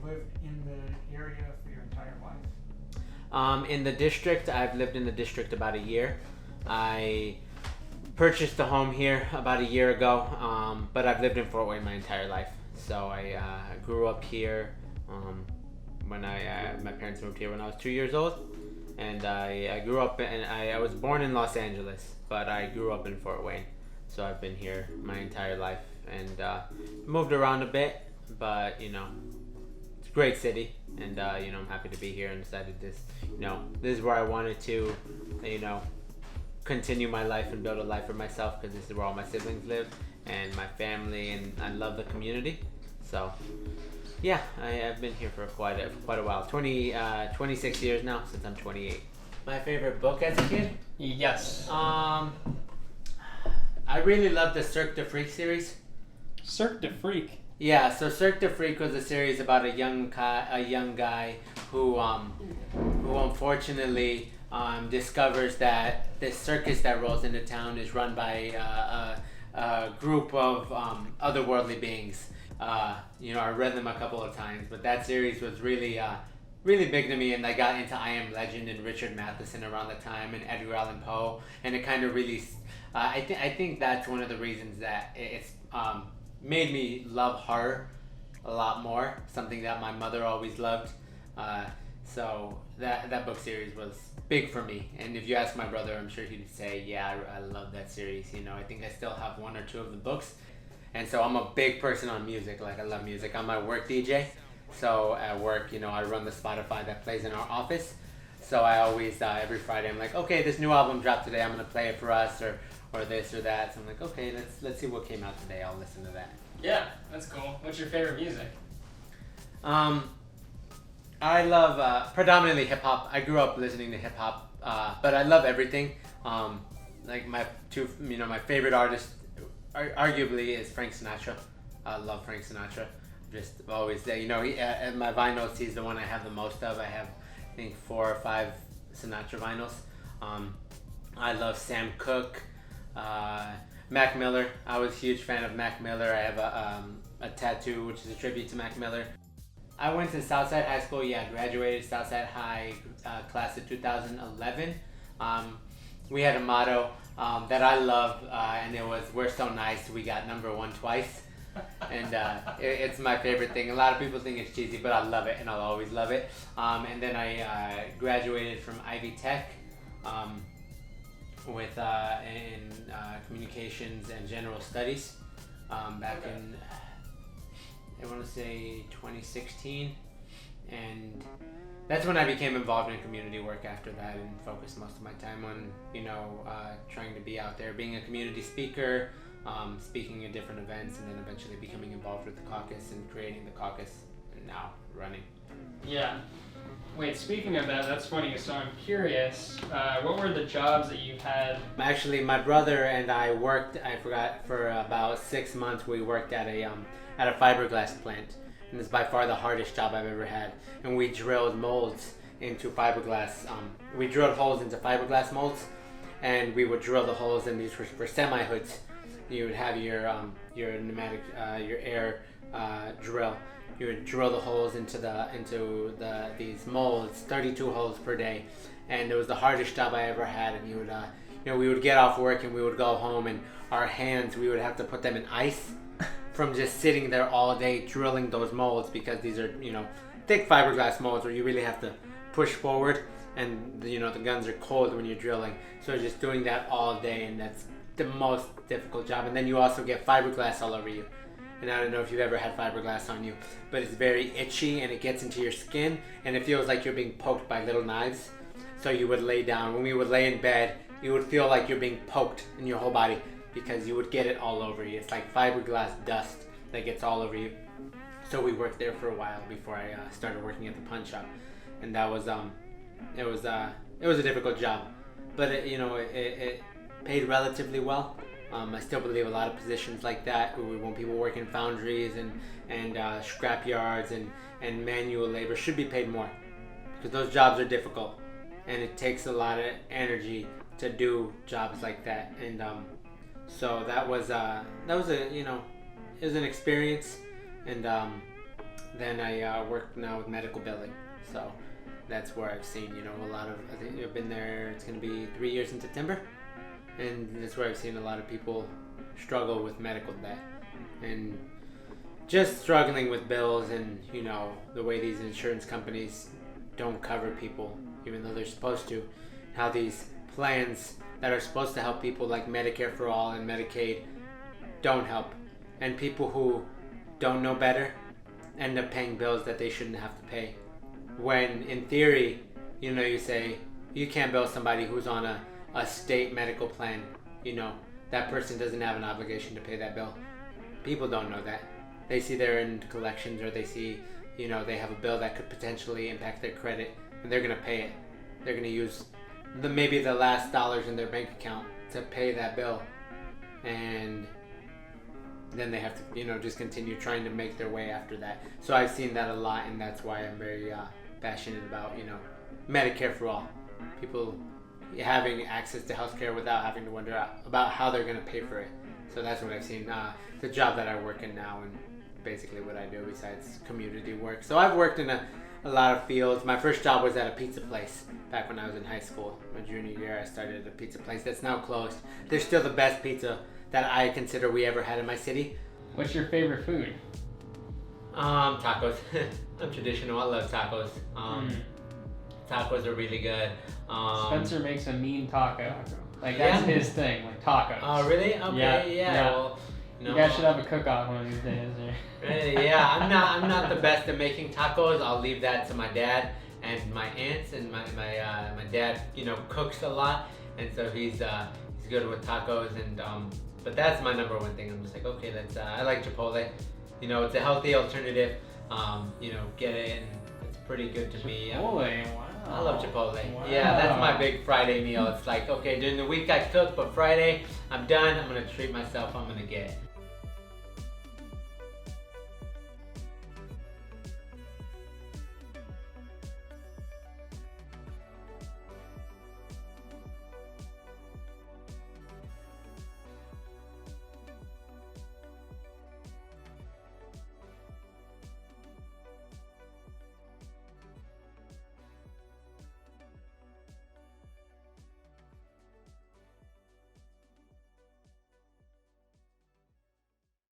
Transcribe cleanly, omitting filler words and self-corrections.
lived in the area for your entire life? In the district, I've lived in the district about a year. I purchased a home here about a year ago, but I've lived in Fort Wayne my entire life. So I grew up here when my parents moved here when I was 2 years old, and I grew up and I was born in Los Angeles, but I grew up in Fort Wayne. So I've been here my entire life and moved around a bit, but it's a great city, and I'm happy to be here and decided this is where I wanted to continue my life and build a life for myself, because this is where all my siblings live and my family, and I love the community. So yeah, I've been here for quite a while. 26 years now, since I'm 28. My favorite book as a kid? Yes. I really loved the Cirque du Freak series. Cirque du Freak? Yeah, so Cirque du Freak was a series about a young guy who unfortunately discovers that this circus that rolls into town is run by a group of otherworldly beings. I read them a couple of times, but that series was really big to me, and I got into I Am Legend and Richard Matheson around the time, and Edgar Allan Poe, and it kind of really, I think that's one of the reasons that it's made me love horror a lot more, something that my mother always loved. So that book series was big for me, and if you ask my brother, I'm sure he'd say, yeah, I love that series. I think I still have one or two of the books. And so I'm a big person on music. Like, I love music. I'm my work DJ. So at work, I run the Spotify that plays in our office. So I always, every Friday, I'm like, okay, this new album dropped today. I'm going to play it for us, or this or that. So I'm like, okay, let's see what came out today. I'll listen to that. Yeah, that's cool. What's your favorite music? I love predominantly hip hop. I grew up listening to hip hop, but I love everything. Like my favorite artist arguably is Frank Sinatra. I love Frank Sinatra. Just always there. At my vinyls, he's the one I have the most of. I have, I think, 4 or 5 Sinatra vinyls. I love Sam Cooke, Mac Miller. I was a huge fan of Mac Miller. I have a tattoo which is a tribute to Mac Miller. I went to Southside High School. Yeah, graduated Southside High, class of 2011. We had a motto that I love, and it was, "We're so nice, we got number 1 twice." And it's my favorite thing. A lot of people think it's cheesy, but I love it, and I'll always love it. And then I graduated from Ivy Tech with in communications and general studies back in, I want to say, 2016, and that's when I became involved in community work after that, and focused most of my time on trying to be out there, being a community speaker, speaking at different events, and then eventually becoming involved with the caucus and creating the caucus, and now running. Yeah. Wait, speaking of that, that's funny. So I'm curious, what were the jobs that you've had? Actually, my brother and I worked, for about 6 months, we worked at a fiberglass plant. And it's by far the hardest job I've ever had. And we drilled molds into fiberglass. We drilled holes into fiberglass molds, and we would drill the holes, and these were for semi-hoods. You would have your pneumatic, your air drill. You would drill the holes into these molds, 32 holes per day, and it was the hardest job I ever had. And you would, we would get off work and we would go home, and our hands, we would have to put them in ice from just sitting there all day drilling those molds, because these are thick fiberglass molds where you really have to push forward, and the guns are cold when you're drilling. So just doing that all day, and that's the most difficult job. And then you also get fiberglass all over you. And I don't know if you've ever had fiberglass on you, but it's very itchy, and it gets into your skin, and it feels like you're being poked by little knives. So you would lay down. When we would lay in bed, you would feel like you're being poked in your whole body, because you would get it all over you. It's like fiberglass dust that gets all over you. So we worked there for a while before I started working at the pawn shop, and that was it was a difficult job, but it paid relatively well. I still believe a lot of positions like that, when people work in foundries and scrap yards and manual labor, should be paid more, because those jobs are difficult, and it takes a lot of energy to do jobs like that. And so that was it was an experience, and then I work now with medical billing. So that's where I've seen, a lot of, I think I've been there, it's going to be 3 years in September. And that's where I've seen a lot of people struggle with medical debt. And just struggling with bills and, the way these insurance companies don't cover people, even though they're supposed to. How these plans that are supposed to help people like Medicare for All and Medicaid don't help. And people who don't know better end up paying bills that they shouldn't have to pay. When in theory, you say you can't bill somebody who's on a state medical plan. That person doesn't have an obligation to pay that bill. People don't know that. They see they're in collections, or they see, they have a bill that could potentially impact their credit, and they're going to pay it. They're going to use maybe the last dollars in their bank account to pay that bill. And then they have to, just continue trying to make their way after that. So I've seen that a lot, and that's why I'm very passionate about, Medicare for All. People having access to healthcare without having to wonder about how they're going to pay for it. So that's what I've seen. The job that I work in now, and basically what I do besides community work. So I've worked in a lot of fields. My first job was at a pizza place back when I was in high school. My junior year, I started at a pizza place that's now closed. They're still the best pizza that I consider we ever had in my city. What's your favorite food? Tacos. I'm traditional. I love tacos. Tacos are really good. Spencer makes a mean taco. Like, that's his thing, like tacos. Oh, really? Okay, yeah. Well, you guys should have a cook-off one of these days. Really? Yeah, I'm not the best at making tacos. I'll leave that to my dad and my aunts, and my dad, cooks a lot, and so he's good with tacos, and but that's my number one thing. I'm just like, okay, I like Chipotle. It's a healthy alternative. Get it, and it's pretty good to me. Chipotle, wow. I love Chipotle. Wow. Yeah, that's my big Friday meal. It's like, okay, during the week I cook, but Friday I'm done. I'm gonna treat myself. I'm gonna get